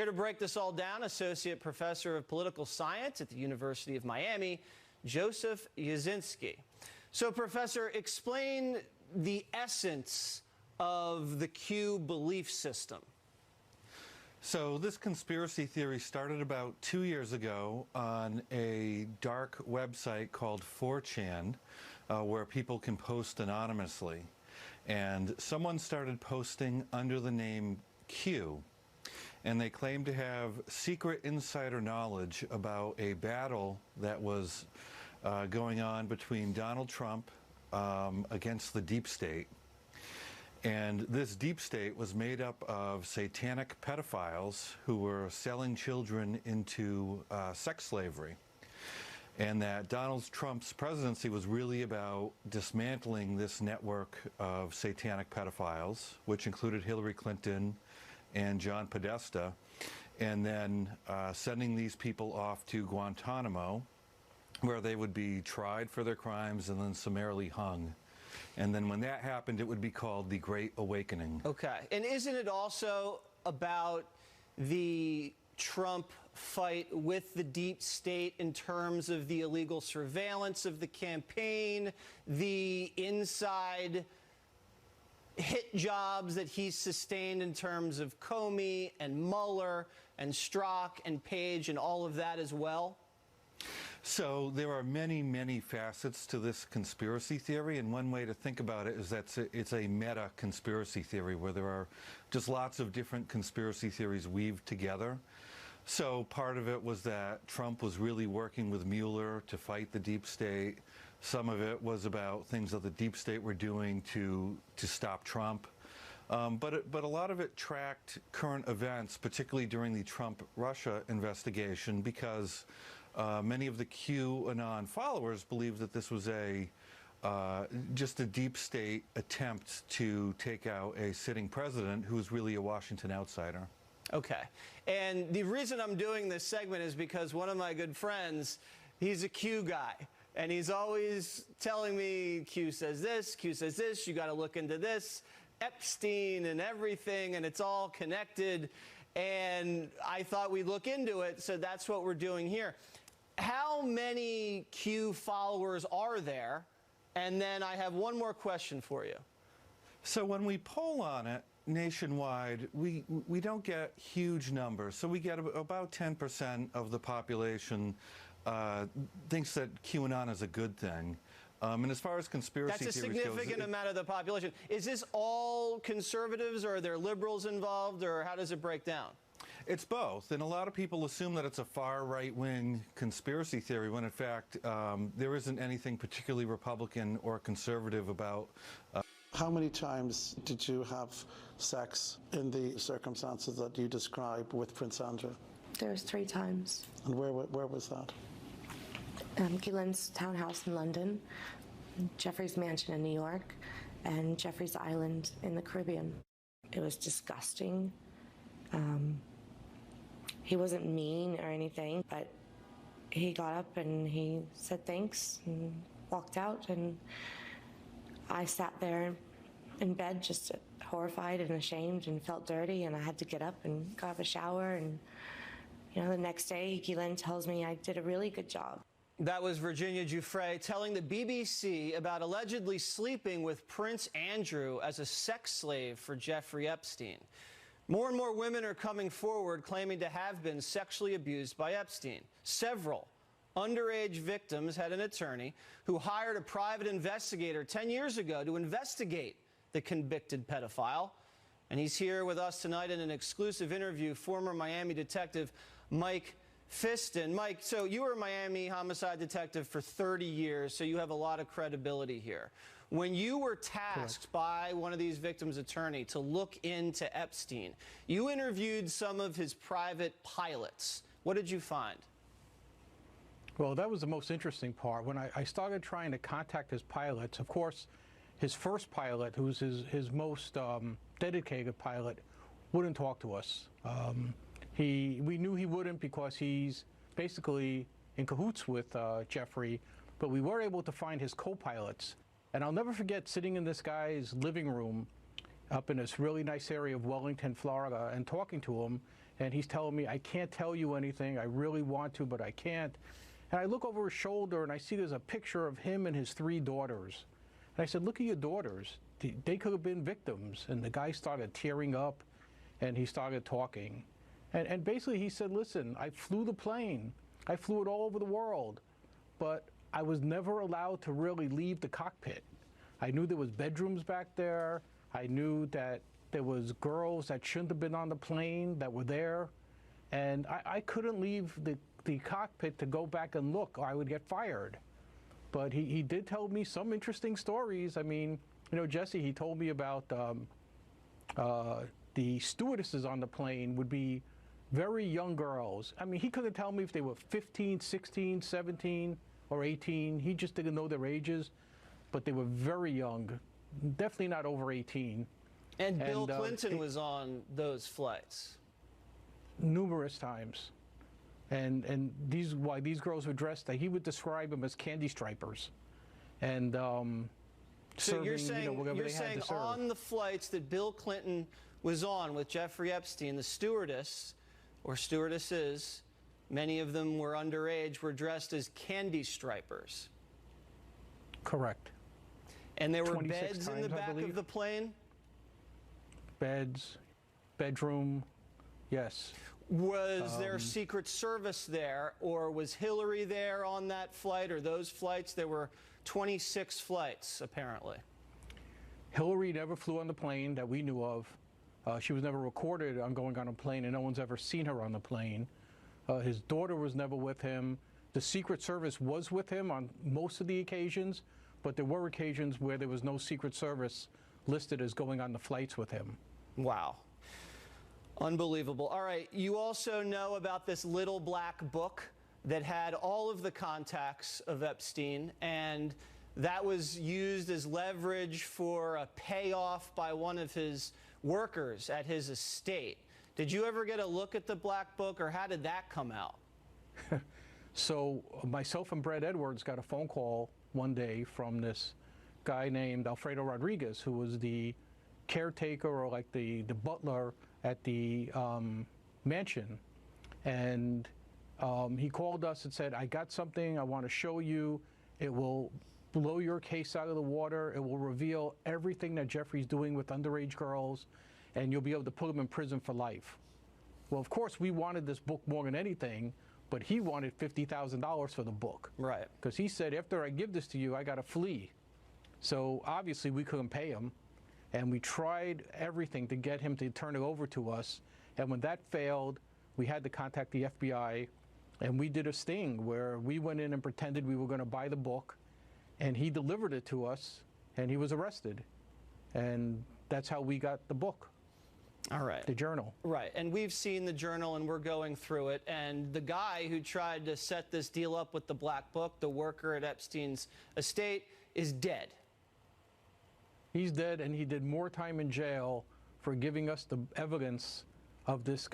Here to break this all down, Associate Professor of Political Science at the University of Miami, Joseph Yazinski. So, Professor, explain the essence of the Q belief system. So this conspiracy theory started about 2 years ago on a dark website called 4chan, where people can post anonymously. And someone started posting under the name Q. And they claimed to have secret insider knowledge about a battle that was going on between Donald Trump against the deep state. And this deep state was made up of satanic pedophiles who were selling children into sex slavery. And that Donald Trump's presidency was really about dismantling this network of satanic pedophiles, which included Hillary Clinton and John Podesta, and then sending these people off to Guantanamo, where they would be tried for their crimes and then summarily hung. And then when that happened, it would be called the Great Awakening. Okay. And isn't it also about the Trump fight with the deep state in terms of the illegal surveillance of the campaign, the inside hit jobs that he's sustained in terms of Comey and Mueller and Strzok and Page and all of that as well? So there are many, many facets to this conspiracy theory, and one way to think about it is that it's a meta conspiracy theory where there are just lots of different conspiracy theories weaved together. So part of it was that Trump was really working with Mueller to fight the deep state. Some of it was about things that the deep state were doing to stop Trump. But a lot of it tracked current events, particularly during the Trump-Russia investigation, because many of the QAnon followers believed that this was just a deep state attempt to take out a sitting president who was really a Washington outsider. Okay. And the reason I'm doing this segment is because one of my good friends, he's a Q guy. And he's always telling me, Q says this, you got to look into this, Epstein and everything, and it's all connected. And I thought we'd look into it, so that's what we're doing here. How many Q followers are there? And then I have one more question for you. So when we poll on it nationwide, we don't get huge numbers. So we get about 10% of the population thinks that QAnon is a good thing. And as far as conspiracy theories goes, that's a significant amount of the population. Is this all conservatives, or are there liberals involved, or how does it break down? It's both, and a lot of people assume that it's a far right-wing conspiracy theory when in fact there isn't anything particularly Republican or conservative about. How many times did you have sex in the circumstances that you describe with Prince Andrew? There was 3 times. And where was that? Gillen's townhouse in London, Jeffrey's mansion in New York, and Jeffrey's Island in the Caribbean. It was disgusting. He wasn't mean or anything, but he got up and he said thanks and walked out, and I sat there in bed just horrified and ashamed and felt dirty, and I had to get up and go have a shower. And the next day, Gillen tells me I did a really good job. That was Virginia Giuffre telling the BBC about allegedly sleeping with Prince Andrew as a sex slave for Jeffrey Epstein. More and more women are coming forward claiming to have been sexually abused by Epstein. Several underage victims had an attorney who hired a private investigator 10 years ago to investigate the convicted pedophile. And he's here with us tonight in an exclusive interview, former Miami detective Mike Fiston. Mike, so you were a Miami homicide detective for 30 years, so you have a lot of credibility here. When you were tasked by one of these victims' attorney to look into Epstein, you interviewed some of his private pilots. What did you find? Well, that was the most interesting part. When I started trying to contact his pilots, of course, his first pilot, who's his most dedicated pilot, wouldn't talk to us. We knew he wouldn't because he's basically in cahoots with Jeffrey, but we were able to find his co-pilots. And I'll never forget sitting in this guy's living room up in this really nice area of Wellington, Florida, and talking to him. and he's telling me, I can't tell you anything. I really want to, but I can't. And I look over his shoulder, and I see there's a picture of him and his 3 daughters. And I said, look at your daughters. They could have been victims. And the guy started tearing up, and he started talking. And basically he said, listen, I flew the plane. I flew it all over the world. But I was never allowed to really leave the cockpit. I knew there was bedrooms back there. I knew that there was girls that shouldn't have been on the plane that were there. And I couldn't leave the cockpit to go back and look, or I would get fired. But he did tell me some interesting stories. I mean, you know, Jesse, he told me about the stewardesses on the plane would be very young girls. I mean, he couldn't tell me if they were 15, 16, 17, or 18. He just didn't know their ages, but they were very young, definitely not over 18. And Bill Clinton was on those flights. Numerous times. And why these girls were dressed, he would describe them as candy stripers. And so serving, you're saying, whatever they had to serve. On the flights that Bill Clinton was on with Jeffrey Epstein, the stewardess or stewardesses, many of them were underage, were dressed as candy stripers. Correct. And there were beds in the back of the plane? Beds, bedroom, yes. Was there Secret Service there, or was Hillary there on that flight, or those flights? There were 26 flights, apparently. Hillary never flew on the plane that we knew of. She was never recorded on going on a plane, and no one's ever seen her on the plane. His daughter was never with him. The Secret Service was with him on most of the occasions, but there were occasions where there was no Secret Service listed as going on the flights with him. Wow. Unbelievable. All right, you also know about this little black book that had all of the contacts of Epstein, and that was used as leverage for a payoff by one of his workers at his estate. Did you ever get a look at the black book, or how did that come out? So myself and Brad Edwards got a phone call one day from this guy named Alfredo Rodriguez, who was the caretaker, or like the butler at the mansion. And he called us and said, I got something I want to show you. It will blow your case out of the water. It will reveal everything that Jeffrey's doing with underage girls, and you'll be able to put him in prison for life. Well, of course, we wanted this book more than anything, but he wanted $50,000 for the book. Right. Because he said, after I give this to you, I got to flee. So obviously we couldn't pay him, and we tried everything to get him to turn it over to us. And when that failed, we had to contact the FBI, and we did a sting where we went in and pretended we were going to buy the book, and he delivered it to us, and he was arrested. And that's how we got the book. All right. The journal. Right, and we've seen the journal, and we're going through it, and the guy who tried to set this deal up with the black book, the worker at Epstein's estate, is dead. He's dead, and he did more time in jail for giving us the evidence of this guy.